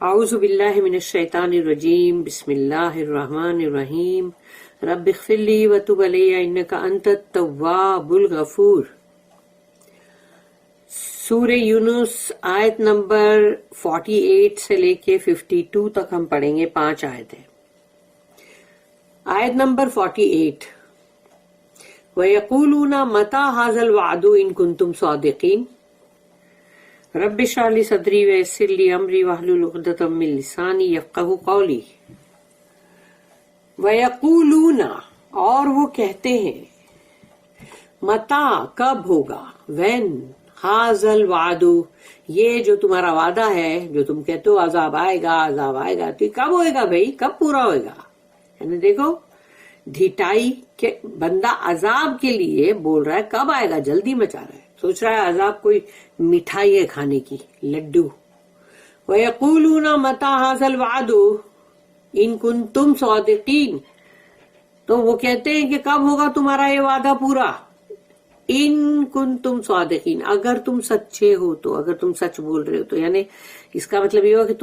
اعوذ باللہ من الشیطان الرجیم بسم اللہ الرحمن الرحیم رب اغفر لی وتب علی انک انت التواب الغفور۔ سورہ یونس آیت نمبر 48 سے لے کے 52 تک ہم پڑھیں گے، 5 آیتیں۔ آیت نمبر 48، وَيَقُولُونَ مَتَى هَذَا الْوَعْدُ إِن كُنتُمْ صَادِقِينَ رب اشرح لی صدری ویسر لی امری واحلل عقدۃ من لسانی یفقہوا قولی۔ وَيَقُولُونَ، اور وہ کہتے ہیں، متا، کب ہوگا، when، هَذَا الْوَعْدُ، یہ جو تمہارا وعدہ ہے، جو تم کہتے ہو عذاب آئے گا عذاب آئے گا، تو کب ہوئے گا بھائی، کب پورا ہوئے گا؟ یعنی دیکھو ڈھٹائی کہ بندہ عذاب کے لیے بول رہا ہے کب آئے گا، جلدی مچا رہا ہے، سوچ رہا ہے عذاب کوئی مٹھائی ہے کھانے کی، لڈو۔ وَيَقُولُونَ مَتَى هَذَا الْوَعْدُ إِن كُنتُمْ صَادِقِينَ، تو وہ کہتے ہیں کہ کب ہوگا تمہارا یہ وعدہ پورا، ان کنتم صادقین، اگر تم سچے ہو تو، اگر تم سچ بول رہے ہو تو، یعنی اس کا مطلب یہ ہو کہ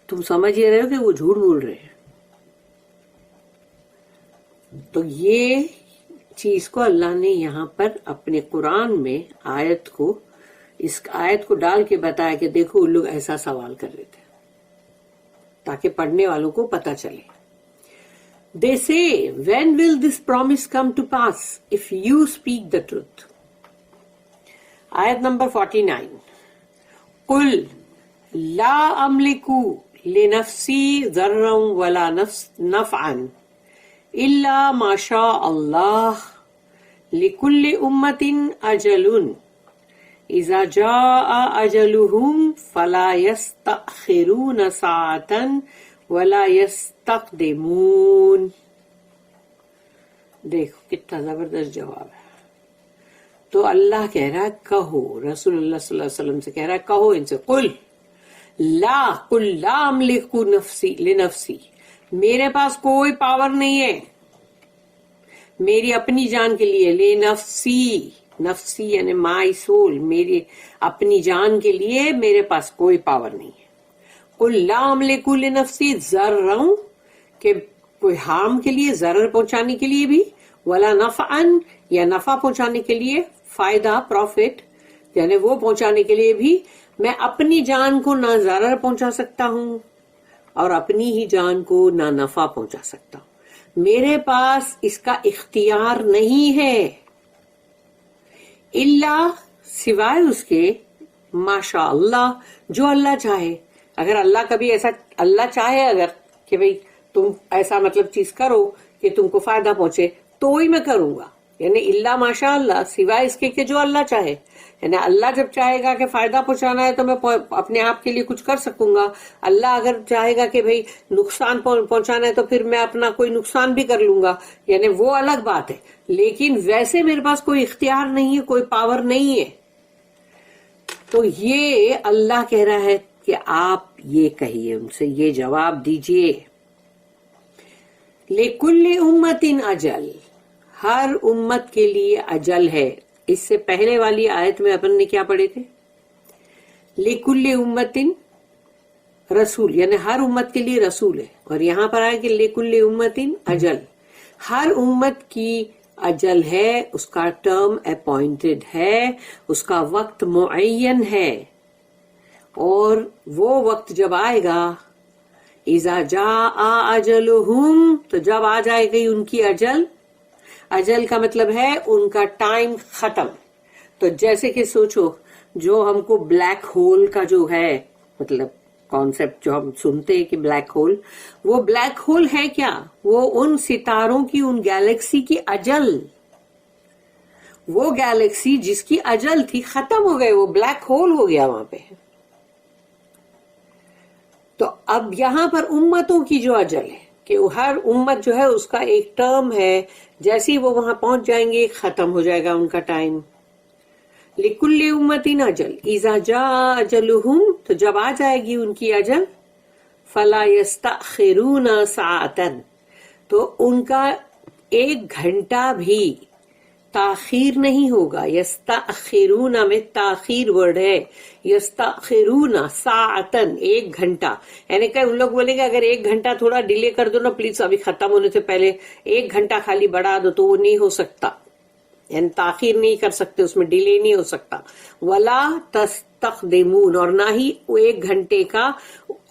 تم سمجھ ہی رہے ہو کہ وہ جھوٹ بول رہے ہیں۔ تو یہ چیز کو اللہ نے یہاں پر اپنے قرآن میں اس آیت کو ڈال کے بتایا کہ دیکھو ان لوگ ایسا سوال کر رہے تھے، تاکہ پڑھنے والوں کو پتہ چلے۔ They say, when will this promise come to pass if you speak the truth؟ آیت نمبر 49، قل لا املک لنفسی ضرا ولا نفعا الا ما شاء اللہ لکل امت اجل اذا جاء اجلهم فلا يستأخرون ساعة ولا يستقدمون۔ دیکھو کتنا زبردست جواب ہے۔ تو اللہ کہہ رہا ہے کہو، رسول اللہ صلی اللہ علیہ وسلم سے کہہ رہا ہے کہو ان سے، قل لا املک نفسی لنفسی، میرے پاس کوئی پاور نہیں ہے میری اپنی جان کے لیے، لنفسی، نفسی یعنی مائی سول، میری اپنی جان کے لیے میرے پاس کوئی پاور نہیں ہے۔ قل لا املک لنفسی ضرا، کہ کوئی ہارم کے لیے، ضرر پہنچانے کے لیے بھی، ولا نفعا، یا نفع پہنچانے کے لیے، فائدہ، پروفٹ، یعنی وہ پہنچانے کے لیے بھی میں اپنی جان کو نہ ضرر پہنچا سکتا ہوں اور اپنی ہی جان کو نہ نفع پہنچا سکتا ہوں، میرے پاس اس کا اختیار نہیں ہے، اللہ، سوائے اس کے، ماشاء اللہ، جو اللہ چاہے۔ اگر اللہ کبھی ایسا، اللہ چاہے اگر کہ بھئی تم ایسا مطلب چیز کرو کہ تم کو فائدہ پہنچے تو ہی میں کروں گا، یعنی اللہ ماشاء اللہ، سوائے اس کے کہ جو اللہ چاہے، یعنی اللہ جب چاہے گا کہ فائدہ پہنچانا ہے تو میں اپنے آپ کے لیے کچھ کر سکوں گا، اللہ اگر چاہے گا کہ بھئی نقصان پہنچانا ہے تو پھر میں اپنا کوئی نقصان بھی کر لوں گا، یعنی وہ الگ بات ہے، لیکن ویسے میرے پاس کوئی اختیار نہیں ہے، کوئی پاور نہیں ہے۔ تو یہ اللہ کہہ رہا ہے کہ آپ یہ کہیے ان سے، یہ جواب دیجئے، لِكُلِّ أُمَّةٍ اجل، ہر امت کے لیے اجل ہے۔ اس سے پہلے والی آیت میں اپن نے کیا پڑھے تھے؟ لِكُلِّ أُمَّةٍ رسول، یعنی ہر امت کے لیے رسول ہے، اور یہاں پر آئے کہ لِكُلِّ أُمَّةٍ اجل، ہر امت کی اجل ہے، اس کا ٹرم اپوائنٹڈ ہے، اس کا وقت معین ہے، اور وہ وقت جب آئے گا، اذا جاء اجلہم، تو جب آ جائے گی ان کی اجل، اجل کا مطلب ہے ان کا ٹائم ختم۔ تو جیسے کہ سوچو، جو ہم کو بلیک ہول کا جو ہے مطلب کانسیپٹ جو ہم سنتے ہیں کہ بلیک ہول، وہ بلیک ہول ہے کیا؟ وہ ان ستاروں کی، ان گیلیکسی کی اجل، وہ گیلیکسی جس کی اجل تھی ختم ہو گئے، وہ بلیک ہول ہو گیا وہاں پہ۔ تو اب یہاں پر امتوں کی جو اجل ہے کہ ہر امت جو ہے اس کا ایک ٹرم ہے، جیسے ہی وہ وہاں پہنچ جائیں گے ختم ہو جائے گا ان کا ٹائم۔ لِكُلِّ أُمَّةٍ اجل اذا جاء اجلہم، تو جب آ جائے گی ان کی اجل، فلا يستأخرون ساعة، تو ان کا ایک گھنٹہ بھی تاخیر نہیں ہوگا. یستاخرون میں تاخیر ورڈ ہے. یستاخرون ساعتن 1 گھنٹہ, یعنی کہ ان لوگ بولیں گے اگر 1 گھنٹہ تھوڑا ڈیلے کر دو نا پلیز, ابھی ختم ہونے سے پہلے 1 گھنٹہ خالی بڑھا دو, تو وہ نہیں ہو سکتا, یعنی تاخیر نہیں کر سکتے, اس میں ڈیلے نہیں ہو سکتا. ولا تستقدمون, اور نہ ہی 1 گھنٹے کا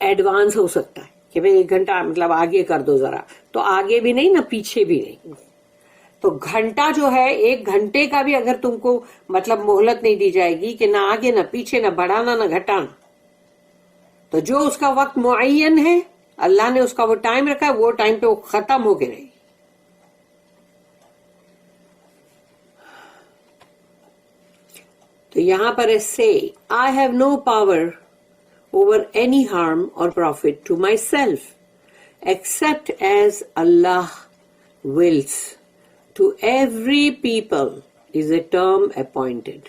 ایڈوانس ہو سکتا ہے کہ بھئی 1 گھنٹہ مطلب آگے کر دو ذرا, تو آگے بھی نہیں نہ پیچھے بھی نہیں. تو گھنٹہ جو ہے 1 گھنٹے کا بھی اگر تم کو مطلب مہلت نہیں دی جائے گی کہ نہ آگے نہ پیچھے نہ بڑھانا نہ گھٹانا, تو جو اس کا وقت معین ہے اللہ نے اس کا وہ ٹائم رکھا ہے, وہ ٹائم پہ وہ ختم ہو کے رہے گی. تو یہاں پر ہے say I have no power over any harm or profit to myself except as Allah wills. To every people is a term appointed.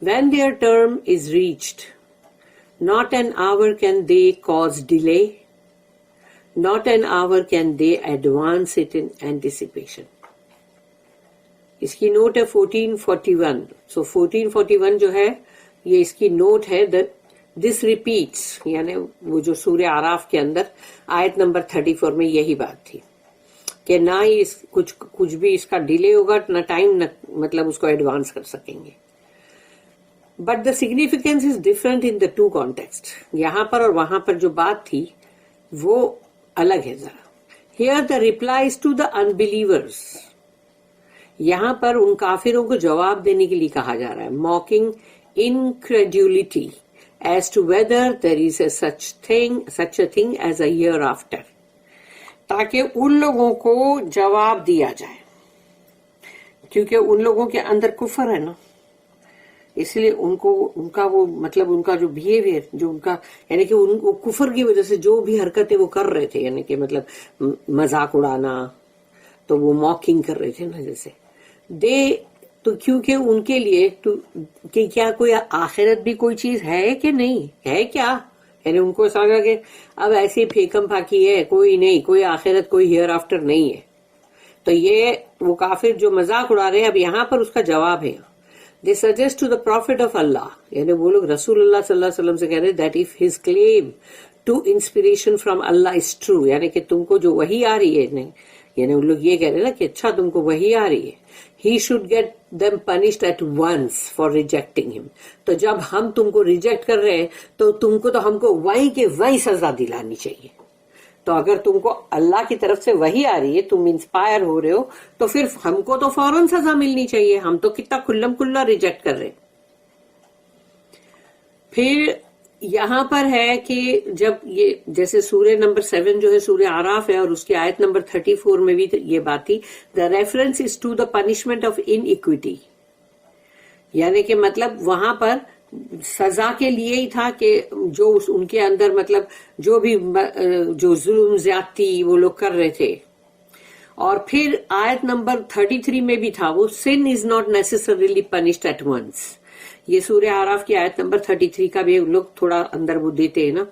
When their term is reached, not an hour can they cause delay, not an hour can they advance it in anticipation. اس کی note ہے 1441. So 1441 جو ہے یہ اس کی note ہے. This repeats, یعنی وہ جو سورہ اعراف کے اندر آیت نمبر 34 میں یہی بات تھی کہ نہ ہی کچھ بھی اس کا ڈیلے ہوگا, نہ ٹائم نہ مطلب اس کو ایڈوانس کر سکیں گے. But the significance is different in the two context. یہاں پر اور وہاں پر جو بات تھی وہ الگ ہے ذرا. Here the replies to the unbelievers, یہاں پر ان کافروں کو جواب دینے کے لیے کہا جا رہا ہے. Mocking incredulity as to whether there is a such a thing as a hereafter, تاکہ ان لوگوں کو جواب دیا جائے, کیونکہ ان لوگوں کے اندر کفر ہے نا, اس لیے ان کا وہ مطلب ان کا جو بہیویئر جو ان کا یعنی کہ ان کو کفر کی وجہ سے جو بھی حرکتیں وہ کر رہے تھے, یعنی کہ مطلب مذاق اڑانا, تو وہ موکنگ کر رہے تھے نا جیسے تو کیونکہ ان کے لیے کہ کیا کوئی آخرت بھی کوئی چیز ہے کہ نہیں ہے کیا, یعنی ان کو ایسا لگا کہ اب ایسی پھیکم پھاکی ہے, کوئی نہیں, کوئی آخرت کوئی ہیئر آفٹر نہیں ہے. تو یہ وہ کافر جو مذاق اڑا رہے ہیں اب یہاں پر اس کا جواب ہے. They suggest to the prophet of Allah, یعنی وہ لوگ رسول اللہ صلی اللہ علیہ وسلم سے کہہ رہے that if his claim to inspiration from اللہ از ٹرو, یعنی کہ تم کو جو وحی آ رہی ہے, نہیں یعنی ان لوگ یہ کہہ رہے نا کہ اچھا تم کو وحی آ رہی ہے, he should get them punished at once for rejecting him. تو جب ہم تم کو ریجیکٹ کر رہے ہیں تو تم کو تو ہم کو وہی کے وہی سزا دلانی چاہیے. تو اگر تم کو اللہ کی طرف سے وہی آ رہی ہے, تم انسپائر ہو رہے ہو, تو پھر ہم کو تو فوراً سزا ملنی چاہیے. ہم تو کتنا کلم کلا ریجیکٹ کر رہے. پھر یہاں پر ہے کہ جب یہ جیسے سورہ نمبر 7 جو ہے سورہ اعراف ہے, اور اس کی آیت نمبر 34 میں بھی یہ بات تھی, the reference is to the punishment of inequity, یعنی کہ مطلب وہاں پر سزا کے لیے ہی تھا کہ جو ان کے اندر مطلب جو بھی جو ظلم زیادتی وہ لوگ کر رہے تھے. اور پھر آیت نمبر 33 میں بھی تھا وہ sin is not necessarily punished at once. یہ سورہ اعراف کی آیت نمبر 33 کا بھی لوگ تھوڑا اندر وہ دیتے ہیں نا,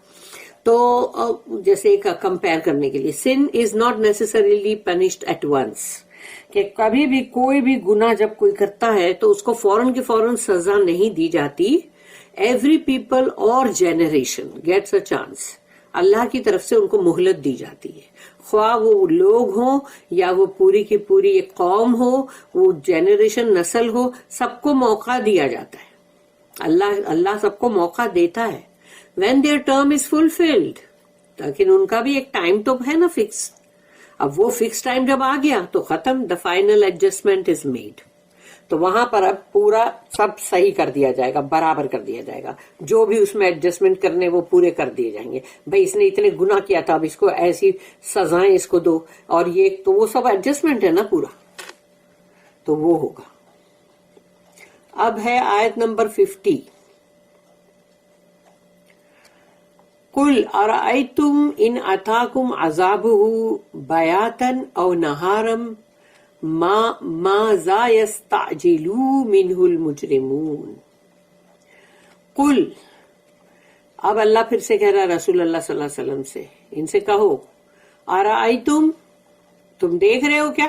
تو جیسے ایک کمپیئر کرنے کے لیے sin is not necessarily punished at once, کہ کبھی بھی کوئی بھی گناہ جب کوئی کرتا ہے تو اس کو فوراً کے فوراً سزا نہیں دی جاتی. ایوری پیپل اور جنریشن گیٹس اے چانس, اللہ کی طرف سے ان کو مہلت دی جاتی ہے, خواہ وہ لوگ ہوں یا وہ پوری کی پوری ایک قوم ہو, وہ جنریشن نسل ہو, سب کو موقع دیا جاتا ہے. اللہ سب کو موقع دیتا ہے. when their term is fulfilled, لیکن ان کا بھی ایک ٹائم تو ہے نا فکس. اب وہ فکس ٹائم جب آ گیا تو ختم, the final adjustment is made. تو وہاں پر اب پورا سب صحیح کر دیا جائے گا, برابر کر دیا جائے گا, جو بھی اس میں ایڈجسٹمنٹ کرنے وہ پورے کر دیے جائیں گے. بھائی اس نے اتنے گناہ کیا تھا, اب اس کو ایسی سزائیں اس کو دو, اور یہ تو وہ سب ایڈجسٹمنٹ ہے نا پورا, تو وہ ہوگا. اب ہے آیت نمبر 50. قل ارأیتم ان اتاکم عذابہ بیاتن او نہارم ماذا یستعجل منہ المجرمون. قل, اب اللہ پھر سے کہہ رہا ہے رسول اللہ صلی اللہ علیہ وسلم سے, ان سے کہو ارأیتم, تم دیکھ رہے ہو کیا,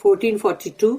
1442,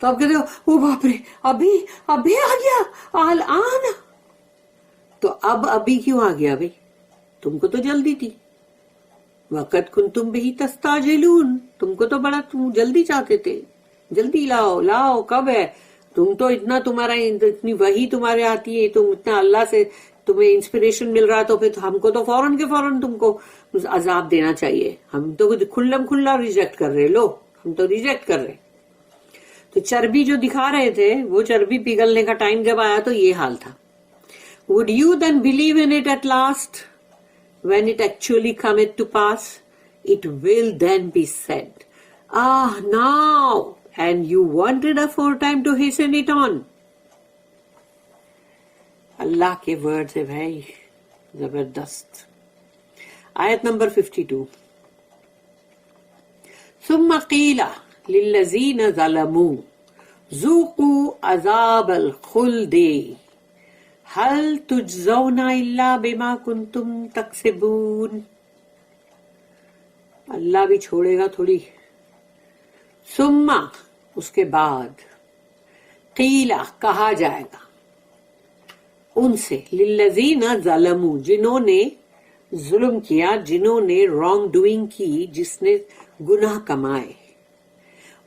تو آپ کہتے ہو وہ باپ رے ابھی ابھی آ گیا الان. تو اب ابھی کیوں آ گیا بھائی؟ تم کو تو جلدی تھی. وقت کنتم بہی تستعجلون، تم کو تو بڑا تم جلدی چاہتے تھے، جلدی لاؤ لاؤ، کب ہے؟ تم تو اتنا تمہارا اتنی وحی تمہارے آتی ہے، تم اتنا اللہ سے تمہیں انسپریشن مل رہا، تو پھر ہم کو تو فوراً کے فوراً تم کو عذاب دینا چاہیے. ہم تو کھلم کھلا ریجیکٹ کر رہے. لو ہم تو ریجیکٹ کر رہے. تو چربی جو دکھا رہے تھے وہ چربی پگھلنے کا ٹائم جب آیا تو یہ حال تھا. Would you then believe in it at last? When it actually cometh to pass, it will then be said, ah, now, and you wanted aforetime to hasten it on. اللہ کے ورڈ سے بھائی زبردست. آیت نمبر 52. ثم قیل للذین ظلموا ذوقوا عذاب الخلد هل تجزون الا بما کنتم تکسبون. اللہ بھی چھوڑے گا تھوڑی. ثم اس کے بعد، قیلا کہا جائے گا ان سے، للذین ظلموا جنہوں نے ظلم کیا، جنہوں نے رانگ ڈوئنگ کی، جس نے گناہ کمائے،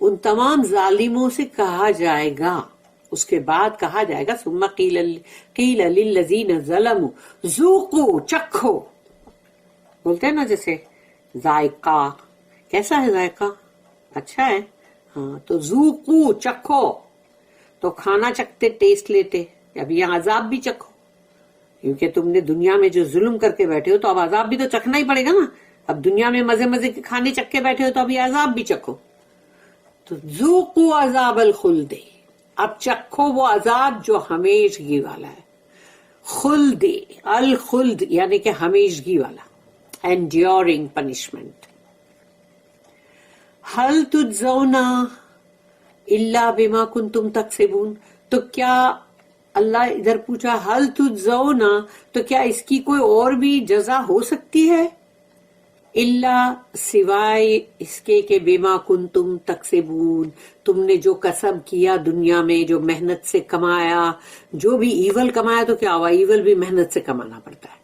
ان تمام ظالموں سے کہا جائے گا. اس کے بعد کہا جائے گا ثم قیل للذین ظلموا ذوقوا، چکھو. بولتے ہیں نا جیسے ذائقہ، کیسا ہے ذائقہ؟ اچھا ہے. ہاں تو ذوقوا چکھو، تو کھانا چکھتے ٹیسٹ لیتے. اب یہ عذاب بھی چکھو، کیونکہ تم نے دنیا میں جو ظلم کر کے بیٹھے ہو تو اب عذاب بھی تو چکھنا ہی پڑے گا نا. اب دنیا میں مزے مزے کے کھانے چکھ کے بیٹھے ہو تو اب یہ عذاب بھی چکھو. تو ذوقوا عذاب الخلد، اب چکھو وہ عذاب جو ہمیشگی والا ہے. خلد، الخلد یعنی کہ ہمیشگی والا، enduring punishment. هل تجزون الا بما کنتم تکسبون. تو کیا اللہ ادھر پوچھا هل تجزون، تو کیا اس کی کوئی اور بھی جزا ہو سکتی ہے؟ اللہ سوائے اس کے کہ بما کنتم تکسبون، تم نے جو کسب کیا دنیا میں، جو محنت سے کمایا، جو بھی ایول کمایا. تو کیا ہوا؟ ایول بھی محنت سے کمانا پڑتا ہے.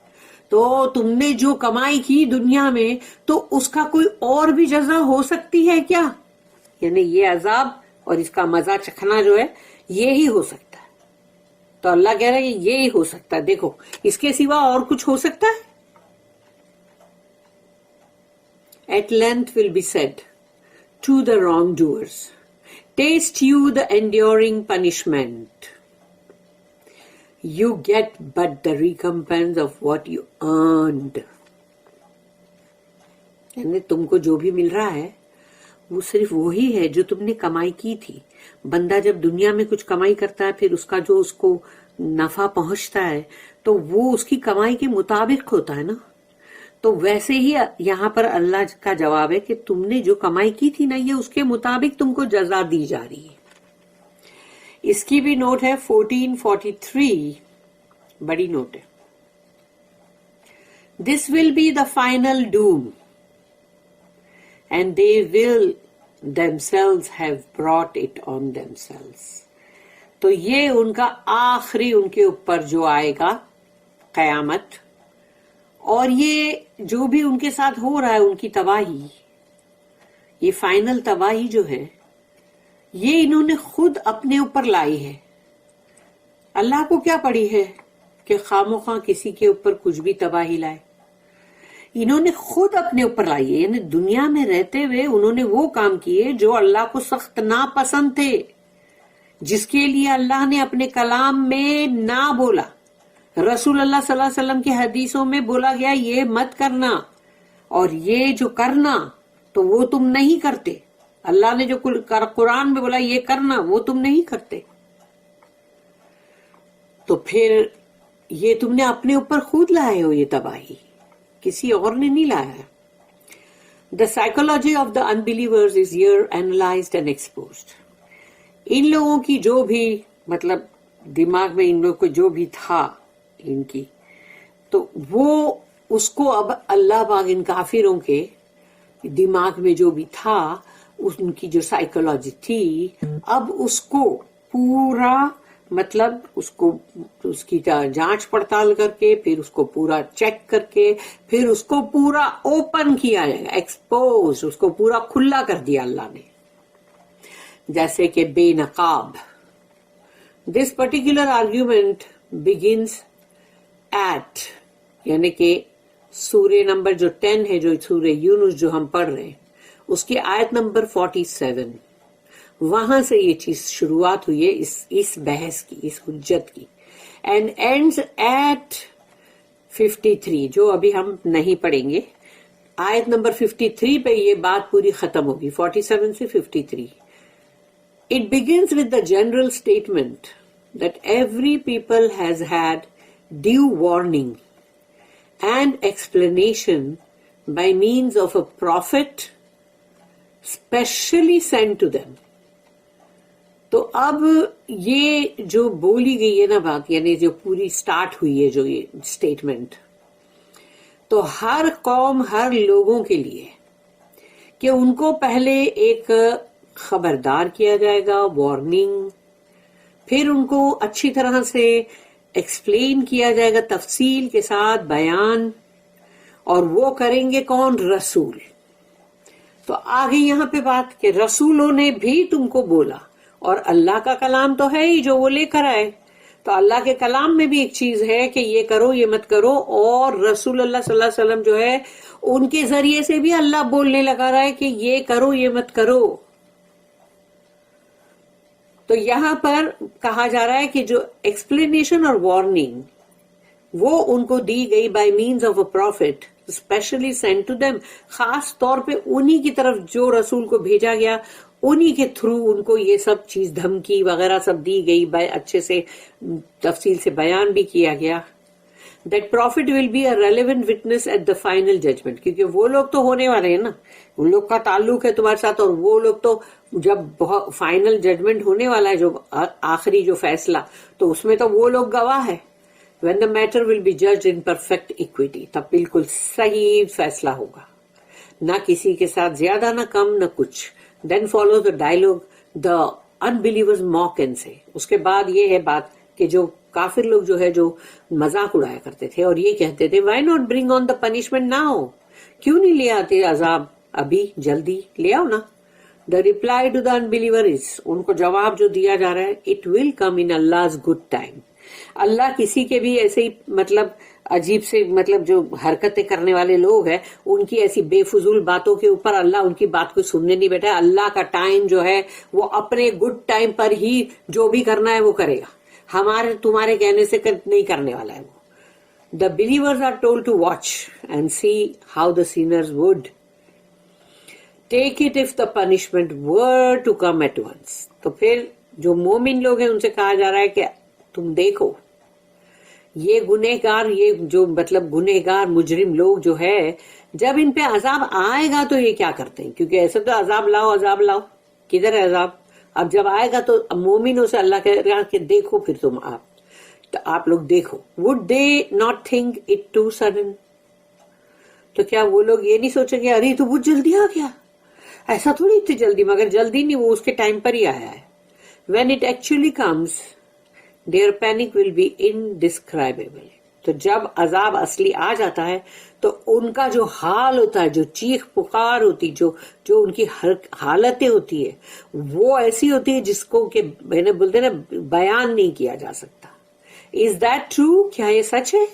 تو تم نے جو کمائی کی دنیا میں، تو اس کا کوئی اور بھی جزا ہو سکتی ہے کیا؟ یعنی یہ عذاب اور اس کا مزہ چکھنا جو ہے یہی ہو سکتا ہے. تو اللہ کہہ رہا ہے کہ یہی ہو سکتا ہے. دیکھو اس کے سوا اور کچھ ہو سکتا ہے؟ At length will be said to the wrongdoers, taste you the enduring punishment. You get but the recompense of what you earned. یعنی تم کو جو بھی مل رہا ہے وہ صرف وہی ہے جو تم نے کمائی کی تھی. بندہ جب دنیا میں کچھ کمائی کرتا ہے، پھر اس کا جو اس کو نفع پہنچتا ہے تو وہ اس کی کمائی کے مطابق ہوتا ہے نا. تو ویسے ہی یہاں پر اللہ کا جواب ہے کہ تم نے جو کمائی کی تھی نا، یہ اس کے مطابق تم کو جزا دی جا رہی ہے. اس کی بھی نوٹ ہے 1443، بڑی نوٹ ہے. This will be the final doom, and they will themselves have brought it on themselves. تو یہ ان کا آخری ان کے اوپر جو آئے گا قیامت، اور یہ جو بھی ان کے ساتھ ہو رہا ہے، ان کی تباہی، یہ فائنل تباہی جو ہے، یہ انہوں نے خود اپنے اوپر لائی ہے. اللہ کو کیا پڑی ہے کہ خواہ مخواہ کسی کے اوپر کچھ بھی تباہی لائے؟ انہوں نے خود اپنے اوپر لائی ہے. یعنی دنیا میں رہتے ہوئے انہوں نے وہ کام کیے جو اللہ کو سخت ناپسند تھے، جس کے لیے اللہ نے اپنے کلام میں نہ بولا. رسول اللہ صلی اللہ علیہ وسلم کی حدیثوں میں بولا گیا یہ مت کرنا، اور یہ جو کرنا تو وہ تم نہیں کرتے. اللہ نے جو قرآن میں بولا یہ کرنا، وہ تم نہیں کرتے. تو پھر یہ تم نے اپنے اوپر خود لائے ہو، یہ تباہی کسی اور نے نہیں لایا. The psychology of the unbelievers is here analyzed and exposed. ان لوگوں کی جو بھی مطلب دماغ میں ان لوگوں کو جو بھی تھا ان کی، تو وہ اس کو اب اللہ پاک ان کافروں کے دماغ میں جو بھی تھا ان کی جو سائیکولوجی تھی اب اس کو پورا مطلب اس کی جانچ پڑتال کر کے پھر اس کو پورا چیک کر کے پھر اس کو پورا اوپن کیا جائے گا, ایکسپوز, اس کو پورا کھلا کر دیا اللہ نے, جیسے کہ بے نقاب. This particular argument begins at, یعنی کہ سورہ نمبر جو 10 ہے, جو سورہ یونس جو ہم پڑھ رہے ہیں اس کی آیت نمبر 47, وہاں سے یہ چیز شروعات ہوئی ہے اس بحث کی, اس حجت کی. اینڈ اینڈز ایٹ 53, جو ابھی ہم نہیں پڑھیں گے. آیت نمبر 53 پہ یہ بات پوری ختم ہوگی, 47 سے 53. It begins with the general statement that every people has had due warning and explanation by means of a prophet specially sent to them. تو اب یہ جو بولی گئی ہے نا بات, یعنی جو پوری سٹارٹ ہوئی ہے جو یہ اسٹیٹمنٹ, تو ہر قوم ہر لوگوں کے لیے کہ ان کو پہلے ایک خبردار کیا جائے گا, وارننگ, پھر ان کو اچھی طرح سے ایکسپلین کیا جائے گا تفصیل کے ساتھ بیان, اور وہ کریں گے کون؟ رسول. تو آگے یہاں پہ بات کہ رسولوں نے بھی تم کو بولا, اور اللہ کا کلام تو ہے ہی جو وہ لے کر آئے, تو اللہ کے کلام میں بھی ایک چیز ہے کہ یہ کرو یہ مت کرو, اور رسول اللہ صلی اللہ علیہ وسلم جو ہے ان کے ذریعے سے بھی اللہ بولنے لگا رہا ہے کہ یہ کرو یہ مت کرو. تو یہاں پر کہا جا رہا ہے کہ جو ایکسپلینیشن اور وارننگ وہ ان کو دی گئی by means of a prophet specially sent to them, خاص طور پہ انہی کی طرف جو رسول کو بھیجا گیا, انہی کے تھرو ان کو یہ سب چیز دھمکی وغیرہ سب دی گئی, اچھے سے تفصیل سے بیان بھی کیا گیا. That prophet will be a relevant witness at the final judgment, کیونکہ وہ لوگ تو ہونے والے ہیں نا, ان لوگ کا تعلق ہے تمہارے ساتھ, اور وہ لوگ تو جب فائنل ججمنٹ ہونے والا ہے, جو آخری جو فیصلہ, تو اس میں تو وہ لوگ گواہ ہے. When the matter will be judged in perfect equity, تب بالکل صحیح فیصلہ ہوگا, نہ کسی کے ساتھ زیادہ نہ کم نہ کچھ. Then follows the dialogue the unbelievers mock and say. اس کے بعد یہ ہے بات کہ جو کافر لوگ جو ہے جو مذاق اڑایا کرتے تھے اور یہ کہتے تھے why not bring on the punishment now, کیوں نہیں لے آتے عذاب ابھی, جلدی لے آؤ نا. The reply to the unbeliever is, ان کو جواب جو دیا جا رہا ہے, it will come in Allah's good time. اللہ کسی کے بھی ایسے ہی مطلب عجیب سے مطلب جو حرکتیں کرنے والے لوگ ہیں ان کی ایسی بے فضول باتوں کے اوپر اللہ ان کی بات کو سننے نہیں بیٹھا. اللہ کا ٹائم جو ہے وہ اپنے گڈ ٹائم پر ہی جو بھی کرنا ہے وہ کرے گا, ہمارے تمہارے کہنے سے نہیں کرنے والا ہے وہ. The believers are told to watch and see how the sinners would take it if the punishment were to come at once. تو پھر جو مومن لوگ ہیں ان سے کہا جا رہا ہے کہ تم دیکھو یہ گنہگار, یہ جو مطلب گنہگار مجرم لوگ جو ہے جب ان پہ عذاب آئے گا تو یہ کیا کرتے ہیں, کیونکہ ایسے تو عذاب لاؤ عذاب لاؤ, کدھر ہے عذاب؟ اب جب آئے گا تو مومنوں سے اللہ کہہ رہا کہ دیکھو پھر تم آپ لوگ دیکھو. would they not think it too sudden, تو کیا وہ لوگ یہ نہیں سوچیں گے ارے تو بہت جلدی آ گیا, ایسا تھوڑی اتنی جلدی, مگر جلدی نہیں, وہ اس کے ٹائم پر ہی آیا ہے. when it actually comes their panic will be indescribable. تو جب عذاب اصلی آ جاتا ہے تو ان کا جو حال ہوتا ہے, جو چیخ پکار ہوتی, جو ان کی حالتیں ہوتی ہے وہ ایسی ہوتی ہے جس کو کہ میں نے بولتے نا بیان نہیں کیا جا سکتا. Is that true? کیا یہ سچ ہے؟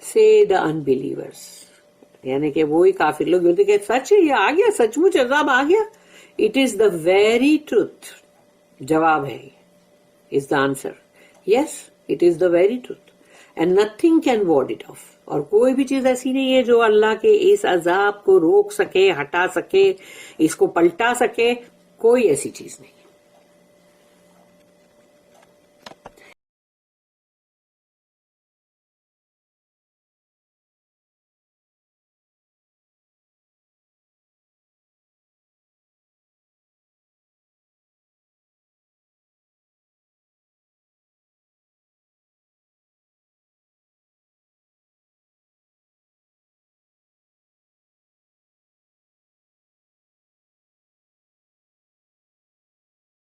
Say the unbelievers, یعنی کہ وہی کافر لوگ بولتے کہ سچ ہے, یہ آ گیا, سچ مچ عذاب آ گیا. It is the very truth. جواب ہے is the answer. Yes, it is the very truth. And nothing can ward it off. اور کوئی بھی چیز ایسی نہیں ہے جو اللہ کے اس عذاب کو روک سکے, ہٹا سکے, اس کو پلٹا سکے, کوئی ایسی چیز نہیں.